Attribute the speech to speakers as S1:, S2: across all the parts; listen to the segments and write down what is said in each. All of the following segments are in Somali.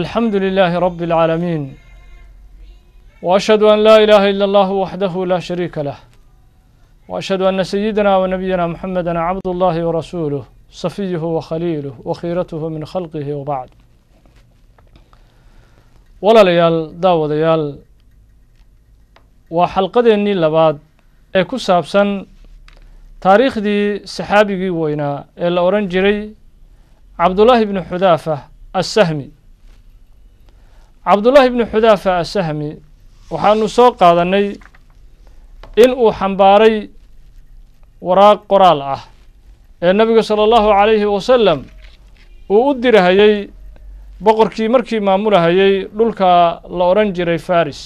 S1: الحمد لله رب العالمين وأشهد أن لا إله إلا الله وحده لا شريك له وأشهد أن سيدنا ونبينا محمدا عبد الله ورسوله صفيه وخليله وخيرته من خلقه وبعد ولا ليال داود يال وحلقدني لبعض أكو سابسن تاريخ دي صحابي وينا الأورنجري عبد الله بن حذافة السهمي عبد الله بن حذافة السهمي وحانو سوق قادني إنو حنباري وراق قرال النبي صلى الله عليه وسلم وأدر هيي بقركي مركي مامولة هيي لولكا لأورنجري فارس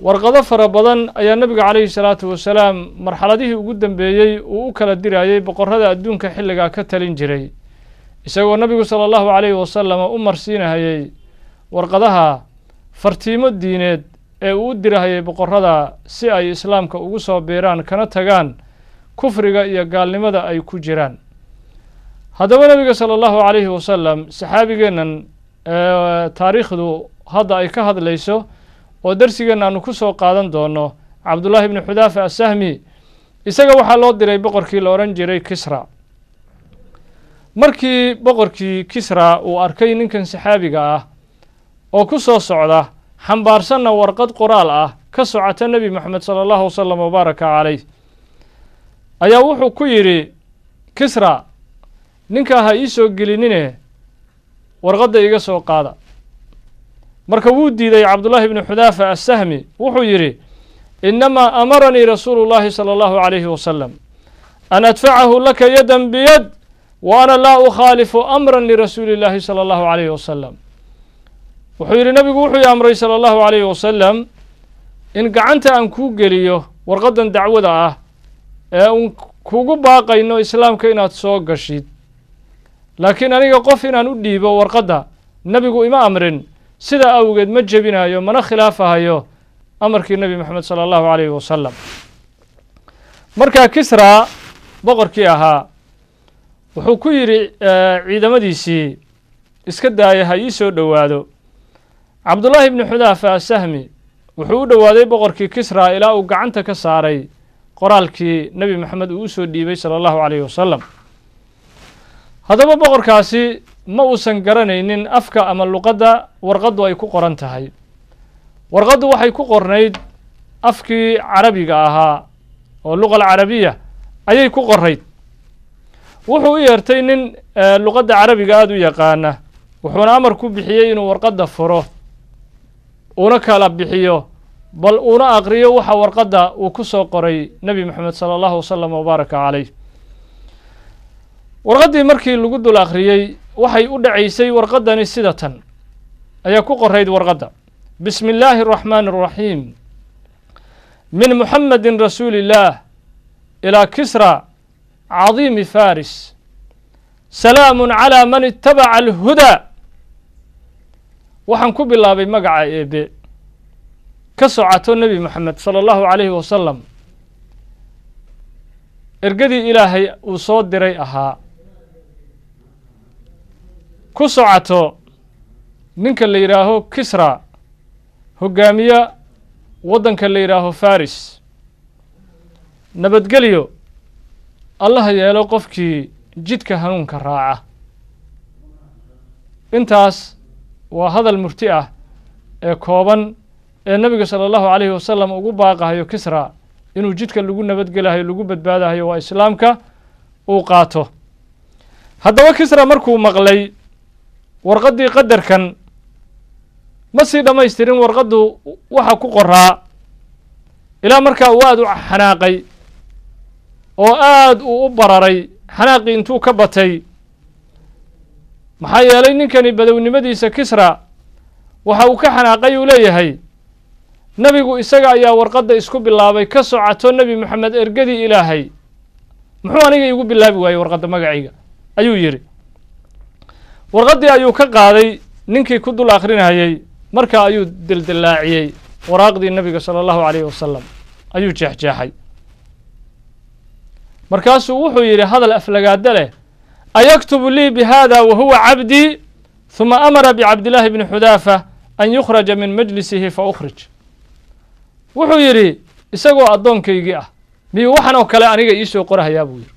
S1: warqado fara badan ayaa nabiga calayhi salaatu wasalaam marxaladihii ugu dambeeyey uu u kala dirayay boqorrada adduunka xilligaa ka talin jiray isagoo nabigu sala allahu calayhi wasalam u marsiinahayay warqadaha fartiimo diineed ee uu u dirahayay boqorrada si ay islaamka ugu soo biiraan kana tagaan kufriga iyo gaalnimada ay ku jiraan haddaba nabiga sala allahu calayhi wasalam saxaabigeennan taariikhdu hadda ay ka hadlayso oo darsigeena aanu ku soo qaadan doono cabdullaahi ibnu xudaafa assahmi isaga waxaa loo diray boqorkii la odhan jiray kisra markii boqorkii kisra uu arkay ninkan saxaabiga ah oo ku soo socda xambaarsanna warqad qoraal ah ka socota nebi moxamed sala allahu wasalam wabaaraka calayh ayaa wuxuu ku yidhi kisra ninkaa ha ii soo gelinine warqadda iga soo qaada marka wuu diiday cabdullaahi ibnu xudaafa assahmi wuxuu yidhi inamaa amaranii rasuulu llaahi sala allahu calayhi wasalam an adfacahu laka yadan biyad wa ana laa ukhaalifu amran lirasuuli illaahi sala allahu calayhi wasalam wuxuu yidhi nabigu wuxuu i amray sala allahu calayhi wasalam in gacanta aan kuu geliyo warqaddan dacwada ah ee uun kugu baaqayno islaamka inaad soo gashid laakiin aniga qof inaan u dhiibo warqadda nebigu ima amrin sida awgeed ma jebinayo mana khilaafahayo amarkii nebi moxamed sala allahu calayhi wasalam markaa kisra boqorkii ahaa wuxuu ku yidhi ciidamadiisii iska daaya ha ii soo dhowaado cabdullaahi ibnu xudaafa assahmi wuxuu u dhowaaday boqorkii kisra ilaa uu gacanta ka saaray qoraalkii nebi moxamed uu u soo dhiibay sala allahu calayhi wasalam haddaba boqorkaasi ma uusan garanaynin afka ama luqadda warqaddu ay ku qoran tahay warqaddu waxay ku qornayd afkii carabiga ahaa oo luqa alcarabiya ayay ku qorayd wuxuu u yeertay nin luqadda carabiga aada u yaqaana wuxuuna amar ku bixiyey inuu warqadda furo uuna kala bixiyo bal uuna aqriyo waxa warqadda uu ku soo qoray nebi moxamed sala allahu wasalam wabaaraka calayh warqaddii markii lagu dul akhriyey waxay u dhacaysay warqaddani sida tan ayaa ku qorayd warqadda bismi illaahi araxmaani araxiim min muxamedin rasuuli illaah ilaa kisra cadiimi faris salaamun calaa man itabaca alhudaa waxaan ku bilaabay magaca eebe ka socoto nebi moxamed sala allahu calayhi wasalam ergadii ilaahay uu soo diray ahaa ku socoto ninka la yidhaaho kisra hoggaamiye waddanka la yidhaaho faris nabadgelyo allaha yeelo qofkii jidka hanuunka raaca intaas waa hadal murti ah ee kooban ee nebiga sala allahu calayhi wasalam ugu baaqahayo kisra inuu jidka lagu nabadgelahayo lagu badbaadahayo waa islaamka uu qaato haddaba kisra markuu maqlay warqaddii qadarkan ma sii dhammaystirin warqaddu waxa ku qoraa ilaa markaa uu aada u xanaaqay oo aada uu u bararay xanaaqii intuu ka batay maxaa yeelay ninkani badownimadiisa kisra waxa uu ka xanaaqay uu leeyahay nebigu isaga ayaa warqadda isku bilaabay ka socoto nebi moxamed ergadii ilaahay muxuu aniga iigu bilaabi waayey warqadda magacayga ayuu yidhi warqaddii ayuu ka qaaday ninkii ku dul akhrinayay markaa ayuu dildillaaciyey waraaqdii nebiga sala allahu calayhi wasalam ayuu jeexjeexay markaasuu wuxuu yidhi hadal aflagaado leh ayaktubu lii bihada wa huwa cabdii ثم أمر بعبد الله بن حذافة أن يخرج من مجلسه فأخرج wuxuu yidhi isagoo addoonkaygii ah miyuu waxan oo kale aniga ii soo qorahayaa buu yidhi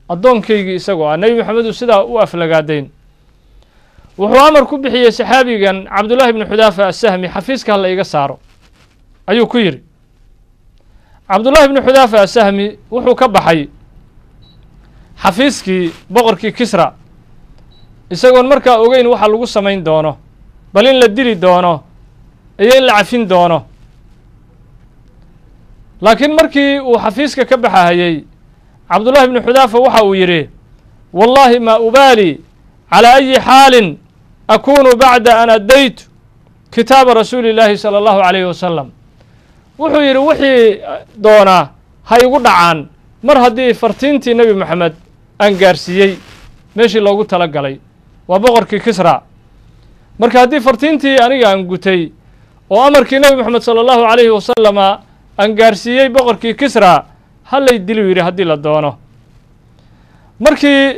S1: addoonkaygii isagoo ah nebi maxamedu sidaa u aflagaadayn wuxuu amar ku bixiyey saxaabigan cabdullaahi bni xudaafa assahmi xafiiska ha la iga saaro ayuu ku yidhi cabdullaahi bni xudaafa assahmi wuxuu ka baxay xafiiskii boqorkii kisra isagoon markaa ogeyn waxa lagu samayn doono bal in la dili doono iyo in la cafin doono laakiin markii uu xafiiska ka baxahayey cabdullaahi bni xudaafa waxa uu yidhi wallaahi maa ubaali calaa ayi xaalin akunu bacda an addaytu kitaaba rasuuli illaahi sala allahu calayhi wasalam wuxuu yidhi wixii doonaa ha igu dhacaan mar haddii fartiintii nebi moxamed aan gaarsiiyey meeshii loogu tala galay waa boqorkii kisra marka haddii fartiintii aniga aan gutay oo amarkii nebi moxamed sala allahu calayhi wasalama aan gaarsiiyey boqorkii kisra ha lay dilu yidhi haddii la doono markii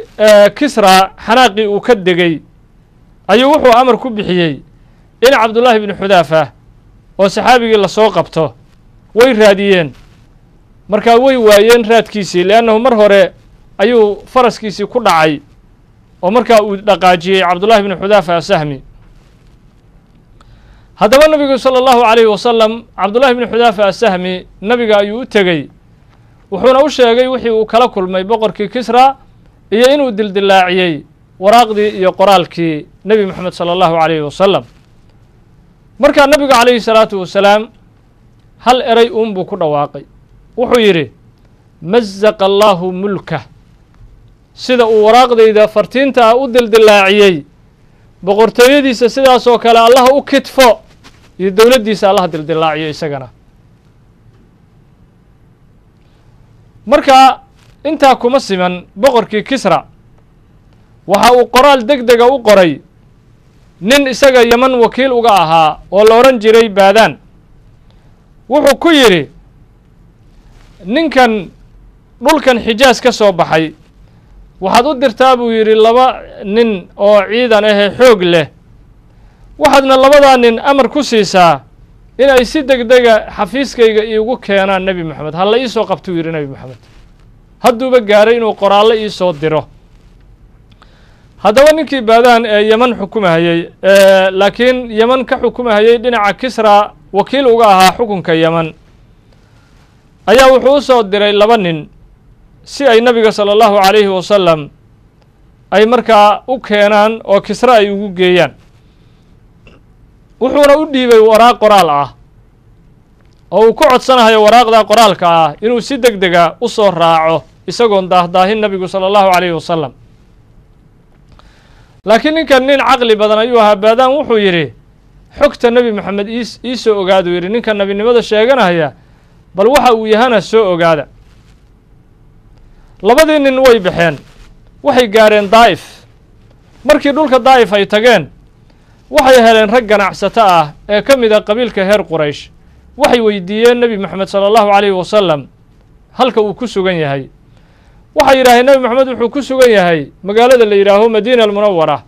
S1: kisra xanaaqii uu ka degey ayuu wuxuu amar ku bixiyey in cabdullaahi bni xudaafa oo saxaabigii lasoo qabto way raadiyeen markaa way waayeen raadkiisii liannahu mar hore ayuu faraskiisii ku dhacay oo markaa uu dhaqaajiyey cabdullaahi bni xudaafa assahmi haddaba nabigu sala allahu calayhi wasalam cabdullaahi bni xudaafa assahmi nabiga ayuu u tegey wuxuuna u sheegay wixii uu kala kulmay boqorkii kisra iyo inuu dildilaaciyey waraaqdii iyo qoraalkii nebi moxamed sala allahu calayhi wasalam markaa nabigu calayhi salaatu wasalaam hal eray uunbuu ku dhawaaqay wuxuu yidhi mazaqa allaahu mulkah sida uu waraaqdayda fartiintaa u dildilaaciyey boqortooyadiisa sidaasoo kale allaha u kitfo iyo dowladdiisa allaha dildilaaciyo isagana marka intaa kuma siman boqorkii kisra waxa uu qoraal deg dega u qoray nin isaga yeman wakiil uga ahaa oo la odhan jiray baadaan wuxuu ku yidhi ninkan dhulkan xijaas ka soo baxay waxaad u dirtaa buu yidhi laba nin oo ciidan ahee xoog leh waxaadna labadaa nin amar ku siisaa in ay si deg dega xafiiskayga iigu keenaan nebi moxamed ha la ii soo qabtuu yidhi nebi moxamed hadduuba gaaray inuu qoraallo ii soo diro haddaba ninkii baadaan ee yeman xukumahayey laakiin yeman ka xukumahayey dhinaca kisra wakiil uga ahaa xukunka yeman ayaa wuxuu u soo diray laba nin si ay nabiga sala allahu calayhi wasalam ay markaa u keenaan oo kisra ay ugu geeyaan wuxuuna u dhiibay waraaq qoraal ah oo uu ku codsanahayo waraaqdaa qoraalka ah inuu si deg dega u soo raaco isagoon daahdaahin nabigu sala allahu calayhi wasalam laakiin ninkan nin caqli badan ayuu ahaa baadaan wuxuu yidhi xogta nebi moxamed ii soo ogaaduu yidhi ninka nebinimada sheeganaya bal waxa uu yahana soo ogaada labadii nin way baxeen waxay gaareen daa'if markii dhulka daa'if ay tageen waxay heleen rag ganacsato ah ee ka mid a qabiilka reer quraysh waxay weydiiyeen nebi moxamed sala allahu calayhi wasalam halka uu ku sugan yahay waxay yidhaaheen nebi moxamed wuxuu ku sugan yahay magaalada la yidhaaho madiina almunawara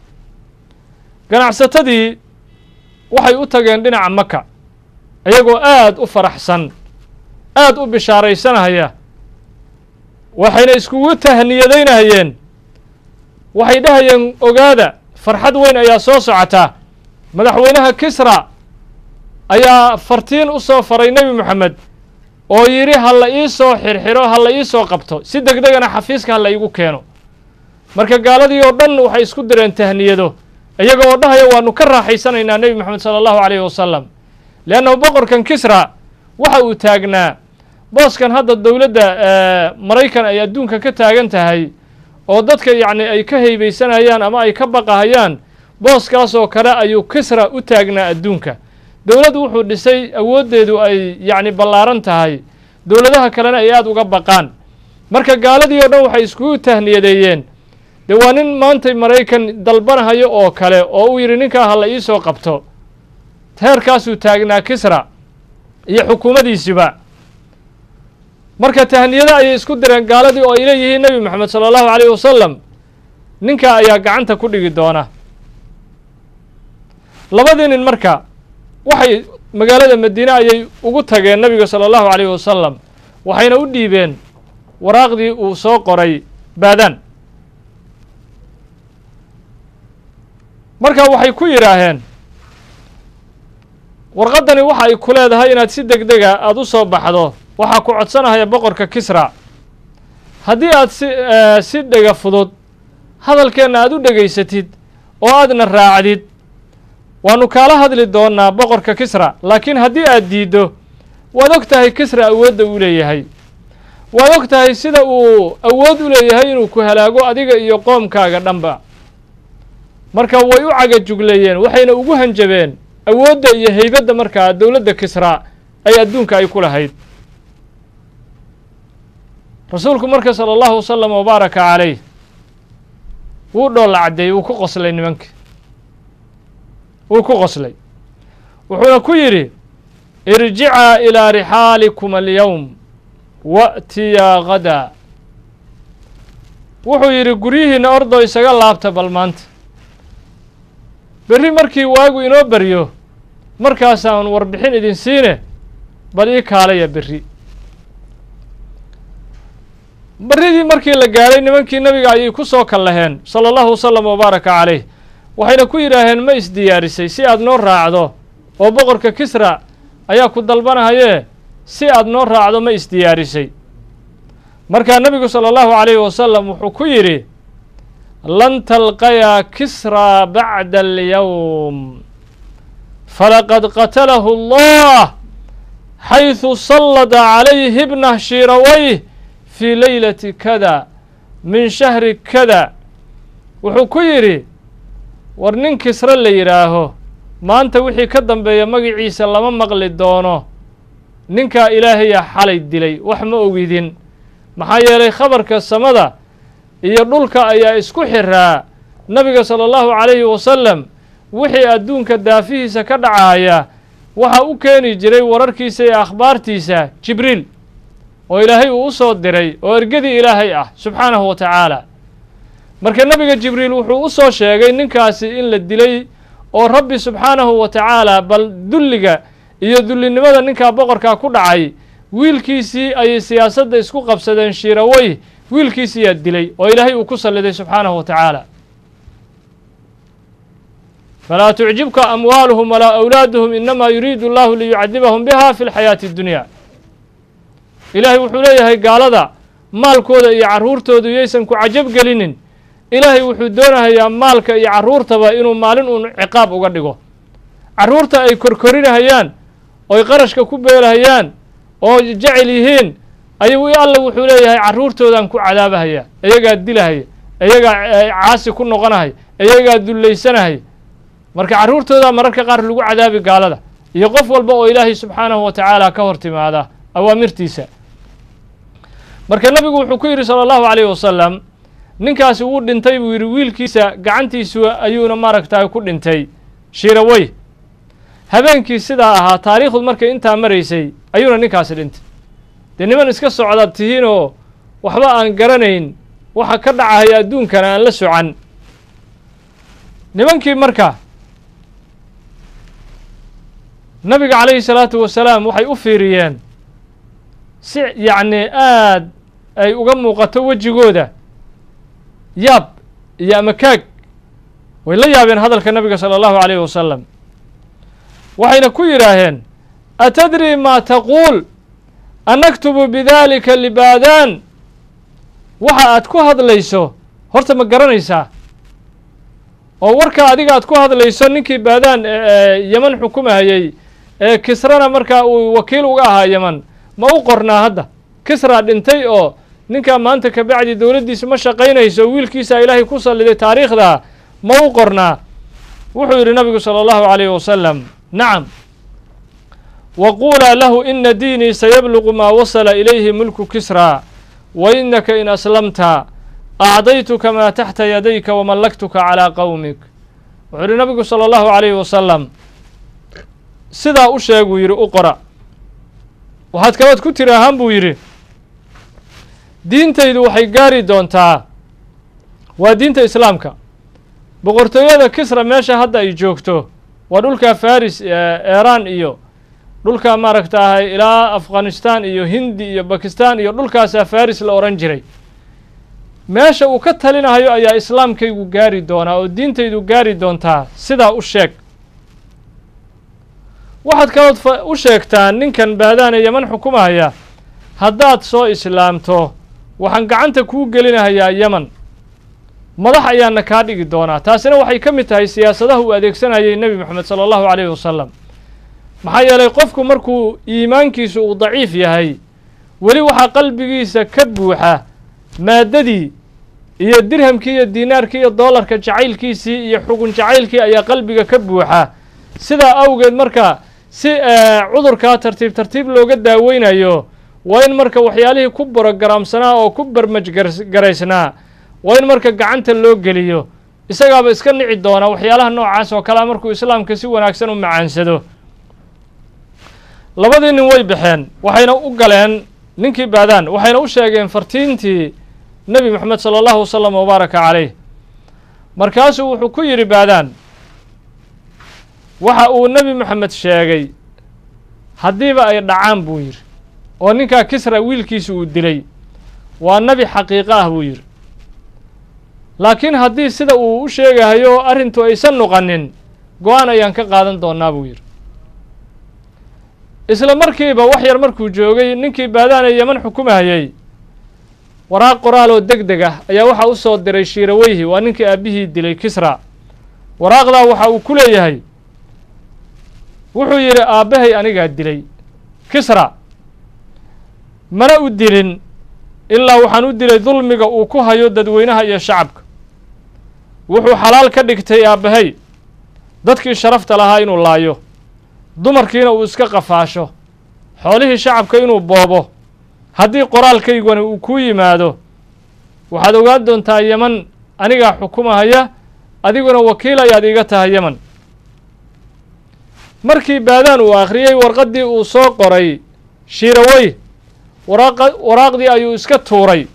S1: ganacsatadii waxay u tageen dhinaca maka iyagoo aad u faraxsan aad u bishaaraysanahaya waxayna iskugu tahniyadaynahayeen waxay dhahayeen ogaada farxad weyn ayaa soo socota madaxweynaha kisra ayaa fartiin u soo faray nebi moxamed oo yidhi ha la ii soo xirxiro ha la ii soo qabto si deg degana xafiiska ha la iigu keeno marka gaaladii oo dhan waxay isku direen tahniyado iyaga oo dhahaya waanu ka raaxaysanaynaa nebi moxamed sala allahu calayhi wasalam leannahu boqorkan kisra waxa uu taagnaa booskan hadda dowladda maraykan ay adduunka ka taagan tahay oo dadka yacni ay ka heybeysanayaan ama ay ka baqahayaan booskaasoo kale ayuu kisra u taagnaa adduunka dowladdu wuxuu dhisay awooddeedu ay yacni ballaaran tahay dowladaha kalena ay aada uga baqaan marka gaaladii oo dhan waxay iskugu tahniyadeeyeen dee waa nin maantay maraykan dalbanahayo oo kale oo uu yidhi ninkaa ha la ii soo qabto heerkaasuu taagnaa kisra iyo xukuumaddiisiba marka tahniyada ayay isku direen gaaladii oo ay leeyihiin nebi moxamed sala allahu calayhi wasalam ninkaa ayaa gacanta ku dhigi doona labadii nin marka waxay magaalada madiine ayay ugu tageen nabiga sala allahu calayhi wasalam waxayna u dhiibeen waraaqdii uu soo qoray baadaan marka waxay ku yidhaaheen warqaddani waxa ay ku leedahay inaad si deg dega aada u soo baxdo waxaa ku codsanahaya boqorka kisra haddii aad si dhega fudud hadalkeenna aada u dhegaysatid oo aadna raacdid waanu kaala hadli doonaa boqorka kisra laakiin haddii aad diiddo waad og tahay kisra awoodda uu leeyahay waad og tahay sida uu awood u leeyahay inuu ku halaago adiga iyo qoomkaaga dhanba marka way u cagajugleeyeen waxayna ugu hanjabeen awoodda iyo haybadda markaa dowladda kisra ay adduunka ay ku lahayd rasuulku marka sala allahu wasalam wabaaraka calayh wuu dhoolla caddeeyey wuu ku qoslay nimanka wuu ku qoslay wuxuuna ku yidhi irjicaa ilaa rixaalikum alyowm wa'tiyaa ghadaa wuxuu yidhi guryihiinna ordoo isaga laabta bal maanta berri markii waagu inoo baryo markaasaan warbixin idin siine bal ii kaalaya berri barridii markii la gaadhay nimankii nabiga ayay ku soo kallaheen sala allahu wasalam wabaaraka calayh waxayna ku yidhaaheen ma isdiyaarisay si aad noo raacdo oo boqorka kisra ayaa ku dalbanahayee si aad noo raacdo ma isdiyaarisay markaa nebigu sala allahu calayhi wasalam wuxuu ku yidhi lan talqayaa kisraa bacda alyowm falaqad qatalahu allah xayثu sallada calayhi bnah shiirawayh fii leylati kada min shahri kada wuxuu ku yidhi war nin kisre la yidhaaho maanta wixii ka dambeeya magiciisa lama maqli doono ninkaa ilaahaya xalay dilay wax ma ogidin maxaa yeelay khabarka samada iyo dhulka ayaa isku xiraa nabiga sala allahu calayhi wasalam wixii adduunka daafihiisa ka dhacaaya waxa u keeni jiray wararkiisa iyo akhbaartiisa jibriil oo ilaahay uu u soo diray oo ergadii ilaahay ah subxaanahu wa tacaala marka nabiga jibriil wuxuu u soo sheegay ninkaasi in la dilay oo rabbi subxaanahu wa tacaala bal dulliga iyo dullinimada ninkaa boqorkaa ku dhacay wiilkiisii ayay siyaasadda isku qabsadeen shiirawayh wiilkiisiyaa dilay oo ilaahay uu ku salliday subxaanahu wa tacaala falaa tucjibka amwaaluhum walaa awlaaduhum inamaa yuriidu allahu liyucadibahum biha fi lxayaati اddunya ilaahay wuxuu leeyahay gaalada maalkooda iyo carruurtoodu yaysan ku cajab gelinin ilaahay wuxuu doonahayaa maalka iyo carruurtaba inuu maalin uun ciqaab uga dhigo carruurta ay korkorinahayaan oy qarashka ku beelahayaan oo jecel yihiin ayuu alla wuxuu leeyahay carruurtoodaan ku cadaabahaya iyagaa dilahaya iyagaa caasi ku noqonahaya iyagaa dullaysanahaya marka carruurtoodaa mararka qaar lagu cadaabi gaalada iyo qof walba oo ilaahay subxaanahu wa tacaala ka hor timaada awaamirtiisa marka nabigu wuxuu ku yidhi sala allahu calayhi wasalam ninkaasi wuu dhintay buu yidhi wiilkiisa gacantiisu ayuuna maaragtaay ku dhintay shiirawayh habeenkii sidaa ahaa taariikhdu markay intaa maraysay ayuuna ninkaasi dhintay dee niman iska socdaad tihiin oo waxba aan garanayn waxa ka dhacahaya adduunkana aan la socan nimankii marka nabiga calayhi salaatu wasalaam waxay u fiiriyeen si yacni aad ay uga muuqato wejigooda yaab iyo amakaag way la yaabeen hadalka nabiga sala allahu calayhi wasalam waxayna ku yidhaaheen atadri maa taquul anaktubu bidalika libaadaan waxa aad ku hadlayso horta ma garanaysaa oo warka adiga aad ku hadlayso ninkii baadaan yeman xukumahayey ee kisrana markaa uu wakiil uga ahaa yeman ma u qornaa hadda kisra dhintay oo ninkaa maanta ka bacdi dowladdiisa ma shaqaynayso wiilkiisaa ilaahay ku salliday taariikhda ma u qornaa wuxuu yidhi nabigu sala allahu calayhi wasalam nacam waquulaa lahu ina diinii sayabluqu maa wasala ilayhi mulku kisra wa inaka in aslamta acdaytuka maa taxta yadayka wamallaktuka calaa qowmik wuxuu yidhi nabigu sala allahu calayhi wasalam sidaa u sheeguu yidhi u qora waxaad kalaad ku tiri ahaan buu yidhi diintaydu waxay gaari doontaa waa diinta islaamka boqortooyada kisra meesha hadda ay joogto ودولك فارس إيران إيو دولك ماركتها إلى أفغانستان إيو هندي إيو باكستان إيو دولك فارس الأورنجري meesha uu ka talinayo ayaa islaamkaygu gaari doonaa oo diintaydu gaari doontaa sidaa u sheeg waxaad kalood u sheegtaa ninkan baadaan ee yeman xukumahaya haddaad soo islaamto waxaan gacanta kuu gelinahayaa yeman madax ayaana kaa dhigi doonaa taasina waxay ka mid tahay siyaasadaha uu adeegsanayay nebi moxamed sala allahu calayhi wasalam maxaa yeelay qofku markuu iimaankiisu uu daciif yahay weli waxaa qalbigiisa ka buuxa maaddadii iyo dirhamkii iyo diinaarkii iyo doolarka jacaylkiisii iyo xugun jacaylkii ayaa qalbiga ka buuxa sidaa awgeed marka si cudurkaa tartiib tartiib looga daaweynayo waa in marka waxyaalihii ku borogaraamsanaa oo ku barmajgaraysnaa waa in marka gacanta loo geliyo isagaaba iska nici doona waxyaalaha noocaas oo kalea markuu islaamka si wanaagsan u macaansado labadii nin way baxeen waxayna u galeen ninkii baadaan waxayna u sheegeen fartiintii nebi moxamed sala allahu wasalam wabaaraka calayh markaasuu wuxuu ku yidhi baadaan waxa uu nebi moxamed sheegay haddiiba ay dhacaan buu yidhi oo ninkaa kisra wiilkiisa uu dilay waa nebi xaqiiqo ah buu yidhi laakiin haddii sida uu u sheegahayo arrintu aysan noqonin go-aan ayaan ka qaadan doonnaa buu yidhi isla markiiba wax yar markuu joogay ninkii baadaan ee yeman xukumahayay waraaq qoraal oo deg deg ah ayaa waxaa u soo diray shiiraweyhi waa ninkii aabbihii dilay kisra waraaqdaa waxa uu ku leeyahay wuxuu yidhi aabbahay anigaa dilay kisra mana u dilin ilaa waxaan u dilay dulmiga uu ku hayo dadweynaha iyo shacabka wuxuu xalaal ka dhigtay aabbahay dadkii sharafta lahaa inuu laayo dumarkiina uu iska qafaasho xoolihii shacabka inuu boobo haddii qoraalkayguna uu kuu yimaado waxaad ogaan doontaa yeman anigaa xukumahaya adiguna wakiil ayaad iiga tahay yeman markii baadaan uu akhriyey warqaddii uu soo qoray shiirawey waraaqdii ayuu iska tuuray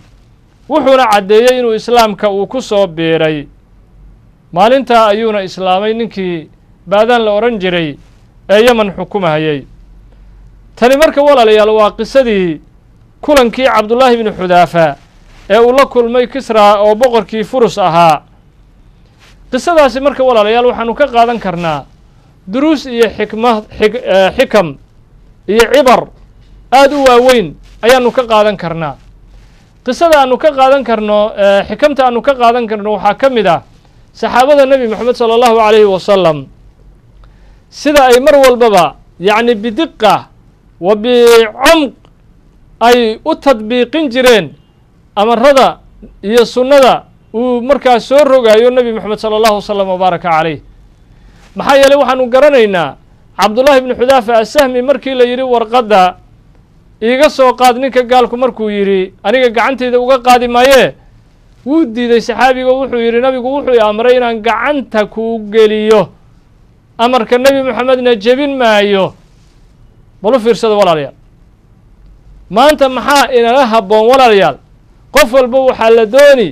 S1: wuxuuna caddeeyey inuu islaamka uu ku soo biiray maalintaa ayuuna islaamay ninkii baadaan la odhan jiray ee yeman xukumahayay tani marka walaalayaal waa qisadii kulankii cabdullaahi bnu xudaafa ee uu la kulmay kisra oo boqorkii furus ahaa qisadaasi marka walaalayaal waxaanu ka qaadan karnaa duruus iyo xikam iyo cibar aada u waaweyn ayaanu ka qaadan karnaa qisada aanu ka qaadan karno xikamta aanu ka qaadan karno waxaa ka mid ah saxaabada nebi moxamed sala allahu calayhi wasalam sida ay mar walbaba yacni bidiqa wa bicumq ay u tadbiiqin jireen amarada iyo sunnada uu markaas soo rogayo nebi moxamed sala allahu wasalam wabaaraka calayh maxaa yeeley waxaanu garanaynaa cabdullaahi bnu xudaafa asahmi markii la yidhi warqadda iiga soo qaad ninka gaalku markuu yidhi aniga gacantayda uga qaadi maayee wuu diiday saxaabiga wuxuu yidhi nabigu wuxuu i amray inaan gacanta kuu geliyo amarka nebi moxamedna jebin maayo bal u fiirsado walaalayaal maanta maxaa inala habboon walaalayaal qof walba waxaa la dooni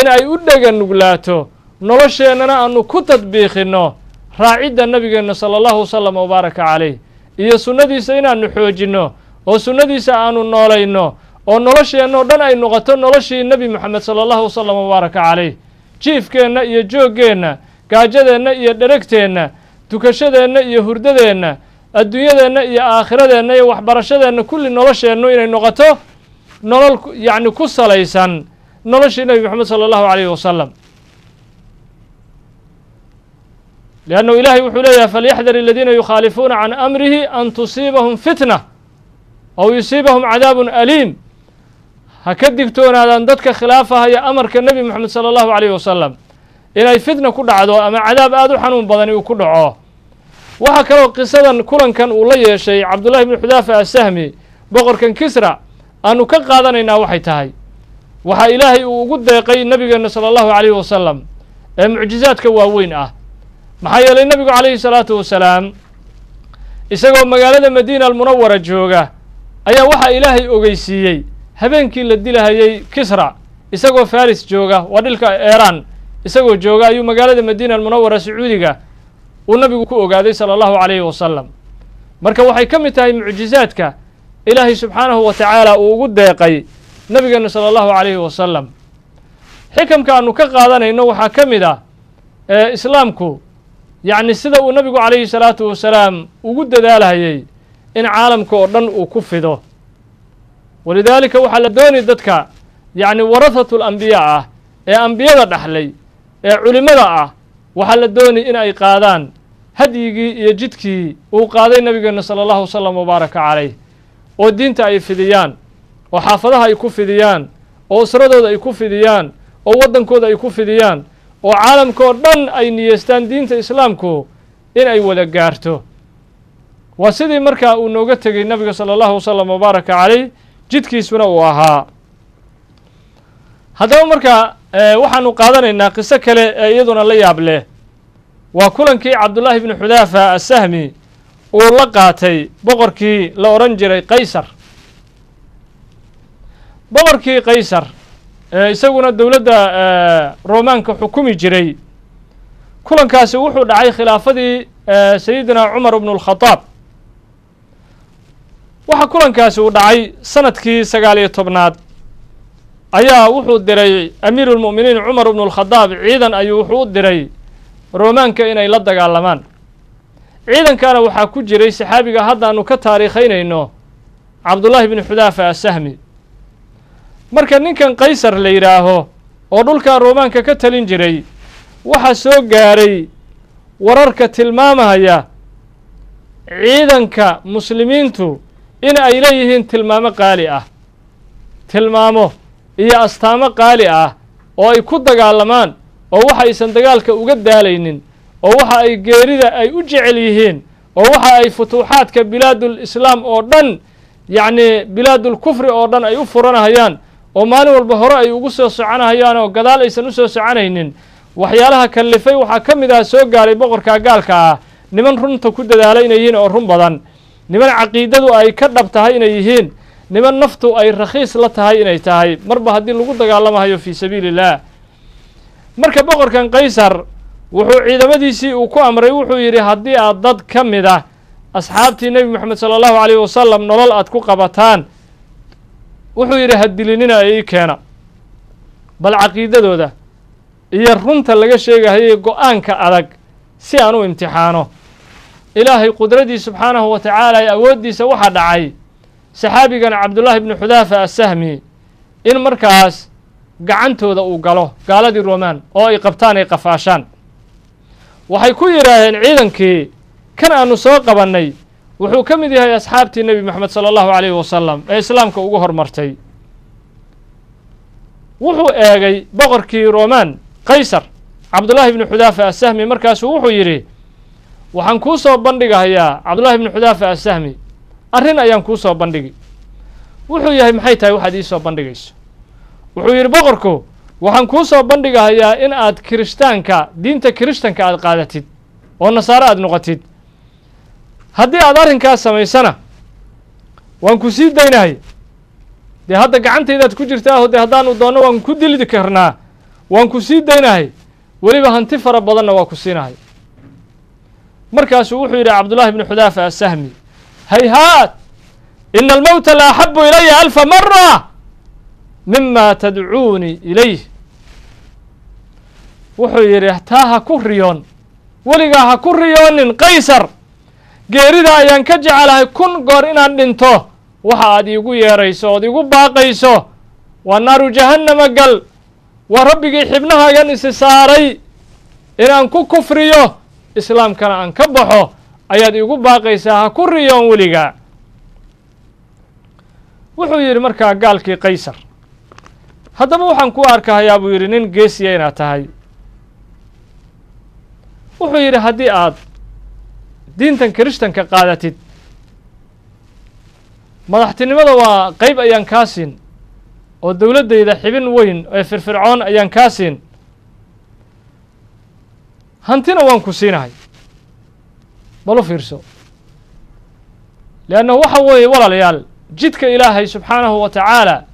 S1: in ay u dhega nuglaato nolosheennana aanu ku tadbiiqinno raacidda nebigeenna sala allahu wasalam wabaaraka calayh iyo sunnadiisa inaannu xoojinno oo sunnadiisa aanu noolayno oo nolosheennao dhan ay noqoto noloshii nebi moxamed sala allahu wasalam wabaaraka calayh jiifkeenna iyo jooggeenna gaajadeenna iyo dheregteenna tukashadeenna iyo hurdadeenna adduunyadeenna iyo aakhiradeenna iyo waxbarashadeenna kulli nolosheennu inay noqoto nolol yacni ku salaysan noloshii nebi moxamed sala allahu calayhi wasalam liannahu ilaahay wuxuu leeyahay falyaxdar aladiina yukhaalifuuna can amrihi an tusiibahum fitna aw yusiibahum cadaabun aliim ha ka digtoonaadaan dadka khilaafahaya amarka nebi moxamed sala allahu calayhi wasalam inay fitna ku dhacdo ama cadaab aada u xanuun badani uu ku dhaco waxaa kaloo qisadan kulankan uu la yeeshay cabdullahi bnu xudaafa asahmi boqorkan kisra aanu ka qaadanaynaa waxay tahay waxaa ilaahay uu ugu deeqay nebigeenna sala allahu calayhi wasalam ee mucjizaadka waaweyn ah maxaa yeelay nebigu calayhi salaatu wasalaam isagoo magaalada madiina almunawara jooga ayaa waxaa ilaahay ogeysiiyey habeenkii la dilahayay kisra isagoo faris jooga waa dhilka eeraan isagoo jooga ayuu magaalada madiina almunawara sacuudiga uu nabigu ku ogaaday sala allahu calayhi wasalam. marka waxay ka mid tahay mucjizaadka ilaahay subxaanahu wa tacaala uu ugu deeqay nabigeena sala allahu calayhi wasalam. xikamka aanu ka qaadanayno waxaa ka mid ah islaamku yacni sida uu nabigu calayhi salaatu wasalaam ugu dadaalhayay in caalamka oo dhan uu ku fido. walidaalika waxaa la dooni dadka yacni warahatu alambiyaa ah ee ambiyada dhaxlay ee culimmada ah waxaa la dooni in ay qaadaan hadyigii iyo jidkii uu qaaday nabigeena sala allahu wasalam wabaaraka calayh, oo diinta ay fidiyaan, oo xaafadaha ay ku fidiyaan, oo usradooda ay ku fidiyaan, oo waddankooda ay ku fidiyaan, oo caalamka oo dhan ay niyeystaan diinta islaamku in ay wada gaarto. waa sidii markaa uu nooga tegey nabiga sala allahu wasalam wabaaraka calayh, jidkiisuna uu ahaa. haddaba marka waxaanu qaadanaynaa qiso kale ee iyaduna la yaab leh. waa kulankii cabdullaahi ibnu xudaafa assahmi uu la qaatay boqorkii la odhan jiray qaysar. boqorkii qaysar isaguna dowladda roomaanka xukumi jiray, kulankaasi wuxuu dhacay khilaafadii sayidina cumar ibnu alkhadaab. waxa kulankaasi uu dhacay sanadkii 19 ayaa wuxuu diray amiiru lmu'miniin cumar ibnu alkhadaab ciidan ayuu wuxuu u diray roomaanka inay la dagaalamaan. ciidankana waxaa ku jiray saxaabiga haddaanu ka taariikhaynayno cabdullaahi ibnu xudaafa assahmi. marka ninkan qaysar la yidhaaho oo dhulkaa roomaanka ka talin jiray waxaa soo gaaray wararka tilmaamaya ciidanka muslimiintu in ay leeyihiin tilmaamo qaali ah, tilmaamo iyo astaamo qaali ah oo ay ku dagaalamaan, oo waxa aysan dagaalka uga daalaynin, oo waxa ay geerida ay u jecel yihiin, oo waxa ay futuuxaadka bilaadul islaam oo dhan yacni bilaadul kufri oo dhan ay u furanahayaan, oo maalin walba hore ay ugu soo soconahayaan oo gadaal aysan u soo soconaynin. waxyaalaha kallifay waxaa ka mid ah soo gaaray boqorkaa gaalka ah niman runta ku dadaala inay yihiin oo run badan, niman caqiidadu ay ka dhab tahay inay yihiin, niman naftu ay rakhiis la tahay inay tahay marba haddii lagu dagaalamahayo fii sabiili illah. marka boqorkan qaysar wuxuu ciidamadiisii uu ku amray, wuxuu yidhi haddii aad dad ka mid ah asxaabtii nebi moxamed sala allahu calayhi wasalam nolol aad ku qabataan, wuxuu yidhi hadilinina ii keena, bal caqiidadooda iyo runta laga sheegahaye go-aanka adag si aan u imtixaano. ilaahay qudraddii subxaanahu wa tacaala ee awooddiisa waxaa dhacay saxaabigan cabdullaahi ibnu xudaafa assahmi in markaas gacantooda uu galo gaaladii roomaan oo ay qabtaan ay qafaashaan. waxay ku yidhaaheen ciidankii kan aanu soo qabannay wuxuu ka mid yahay asxaabtii nebi moxamed sala allahu calayhi wasalam ee islaamka ugu hormartay. wuxuu eegay boqorkii roomaan qaysar cabdullaahi ibnu xudaafa assahmi, markaasuu wuxuu yidhi waxaan kuu soo bandhigahayaa cabdullaahi ibnu xudaafa assahmi, arrin ayaan kuu soo bandhigi. wuxuu yahay maxay tahay waxaad ii soo bandhigayso? wuxuu yidhi boqorku waxaan kuu soo bandhigahayaa in aad kirishtaanka diinta kirishtanka aad qaadatid oo nasaaro aad noqotid. haddii aad arrinkaas samaysana waan ku sii daynahay, dee hadda gacantaydaad ku jirtaaho dee haddaanu doonno waan ku dili karnaa, waan ku sii daynahay, weliba hanti fara badanna waa ku siinahay. markaasuu wuxuu yidhi cabdullaahi ibnu xudaafa assahmi hayhaat ina almowta la axabu ilaya alfa mara mima tadcuunii ilayh. wuxuu yidhi taa ha ku riyoon, weligaa ha ku riyoonin qaysar, geerida ayaan ka jecelahay 1000 goor inaan dhinto waxa aad iigu yeerayso ood igu baaqayso waa naaru jahannama gal, waa rabbigii xibnahaagan isi saaray inaan ku kufriyo islaamkana aan ka baxo ayaad iigu baaqaysaa, ha ku riyoon weligaa. wuxuu yidhi markaa gaalkii qaysar haddaba waxaan ku arkahayaa buu yidhi nin geesiya inaad tahay. wuxuu yidhi haddii aad diintan kirishtanka qaadatid madaxtinimada waa qayb ayaan kaa siin, oo dowladdayda xibin weyn ee firfircoon ayaan kaa siin, hantina waan ku siinahay. balu fiirso, leannahu waxa weeye walaalayaal jidka ilaahay subxaanahu wa tacaala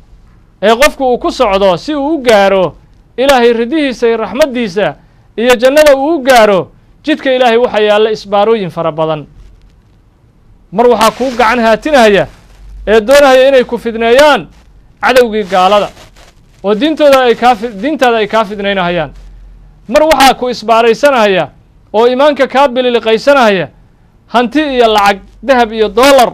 S1: ee qofku uu ku socdo si uu u gaaro ilaahay ridihiisa iyo raxmaddiisa iyo jannada uu u gaaro, jidka ilaahay waxaa yaalla isbaarooyin fara badan mar waxaa kuu gacan haatinahaya ee doonahaya inay ku fidneeyaan cadowgii gaalada oo diintaada ay kaa fidnaynahayaan mar waxaa ku isbaaraysanahaya oo iimaanka kaa bililiqaysanahaya hanti iyo lacag dahab iyo dollar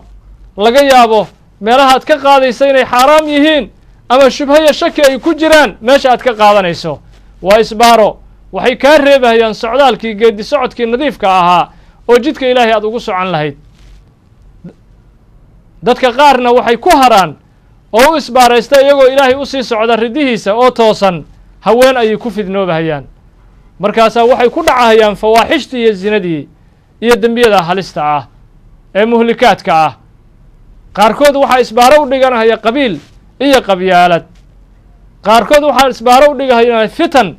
S1: laga yaabo meelaha aad ka qaadaysa inay xaaraam yihiin ama shubhaya shaki ay ku jiraan meesha aad ka qaadanayso waa isbaaro waxay kaa reebahayaan socdaalkii geedi socodkii nadiifka ahaa oo jidka ilaahay aad ugu socon lahayd dadka qaarna waxay ku haraan oo u isbaaraysta iyagoo ilaahay u sii socda ridihiisa oo toosan haween ayay ku fidnoobahayaan markaasaa waxay ku dhacahayaan fawaaxishtii iyo zinadii iyo dembiyada halista ah ee muhlikaadka ah qaarkood waxaa isbaaro u dhiganahaya qabiil iyo qabyaalad qaarkood waxaa isbaaro u dhigahaya fitan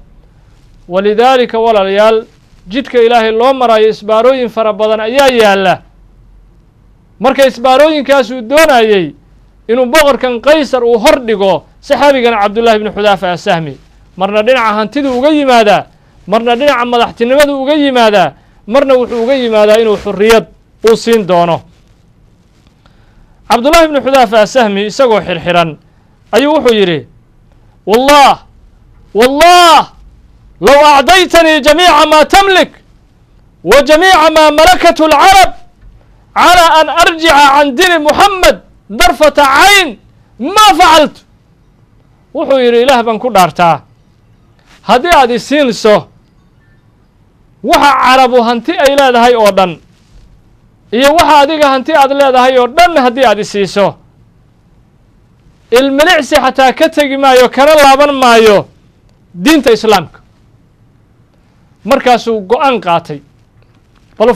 S1: walidaalika walaalayaal jidka ilaahay loo marayo isbaarooyin fara badan ayaa yaalla marka isbaarooyinkaasuu doonayey inuu boqorkan qaysar uu hor dhigo saxaabigan cabdullaahi ibnu xudaafa assahmi marna dhinaca hantiduu uga yimaadaa marna dhinaca madaxtinimadu uga yimaadaa marna wuxuu uga yimaadaa inuu xurriyad uu siin doono cabdullaahi ibnu xudaafa assahmi isagoo xirxiran ayuu wuxuu yidhi wallah low acdaytanii jamiica maa tamlik wa jamiica maa malakatu alcarab calى an arjica can dini muxamed darfata cayn maa facaltu wuxuu yidhi ilaah baan ku dhaartaa haddii aad isiinayso waxa carabu hanti ay leedahay oo dhan iyo waxa adiga hanti aad leedahay oo dhan haddii aad isiiso ilmilicsi xataa ka tegi maayo kana laaban maayo diinta islaamka markaasuu go-aan qaatay bal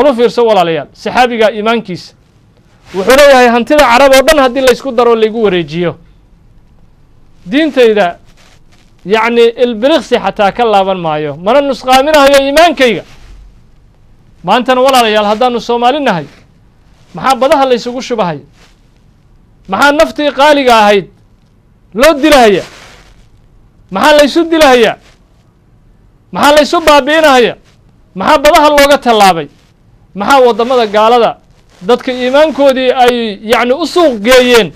S1: u fiirso walaalayaal saxaabiga iimaankiisa wuxuu leeyahay hantida carab oo dhan haddii laysku daro laygu wareejiyo diintayda yacni ilbiriqsi xataa ka laaban maayo mana nusqaaminahayo iimaankayga maantana walaalayaal haddaanu soomaali nahay maxaa badaha laysugu shubahaya maxaa naftii qaaliga ahayd loo dilahaya maxaa laysu dilahaya maxaa laysu baabi'inahaya maxaa badaha looga tallaabay maxaa waddamada gaalada dadka iimaankoodii ay yacni u suuq geeyeen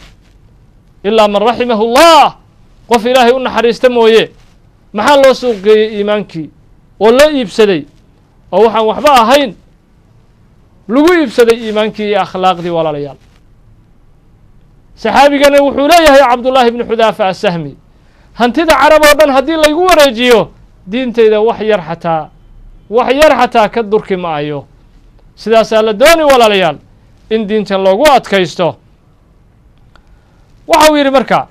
S1: ilaa man raximahu llah qof ilaahay u naxariista mooye maxaa loo suuq geeyey iimaankii oo loo iibsaday oo waxaan waxba ahayn lagu iibsaday iimaankii iyo akhlaaqdii walaalayaal saxaabigana wuxuu leeyahay cabdullaahi ibnu xudaafa assahmi hantida carab oo dhan haddii laygu wareejiyo diintayda wax yar xataa ka durki ma ayo sidaasaa la dooni walaalayaal in diinta loogu adkaysto waxau yidhi marka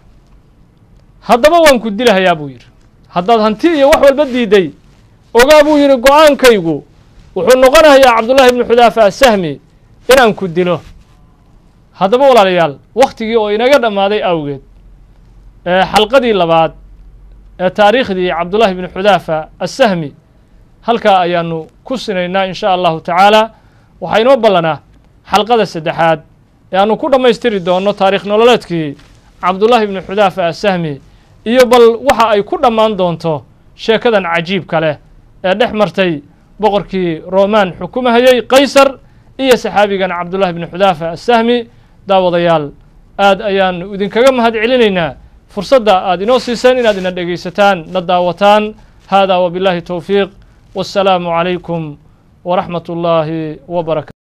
S1: haddaba waan ku dilahayaa buu yidhi haddaad hanti iyo wax walba diiday ogaa buu yidhi go-aankaygu wuxuu noqonahayaa cabdullaahi ibnu xudaafa assahmi inaan ku dilo haddaba walaalayaal wakhtigii oo inaga dhammaaday awgeed xalqadii labaad ee taariikhdii cabdullaahi ibnu xudaafa assahmi halkaa ayaanu ku sinaynaa in sha allahu tacaala waxaa inoo ballanaa xalqada saddexaad ee aanu ku dhammaystiri doonno taarikh nololeedkii cabdullaahi ibnu xudaafa assahmi iyo bal waxa ay ku dhammaan doonto sheekadan cajiibka leh ee dhex martay boqorkii roomaan xukumahayey qaysar iyo saxaabigan cabdullaahi ibnu xudaafa assahmi daawadayaal aad ayaanu idinkaga mahad celinaynaa fursadda aad inoo siiseen inaad ina dhegaysataan na daawataan hada wabillahi towfiiq wassalaamu calaykum waraxmat ullaahi wabarakatu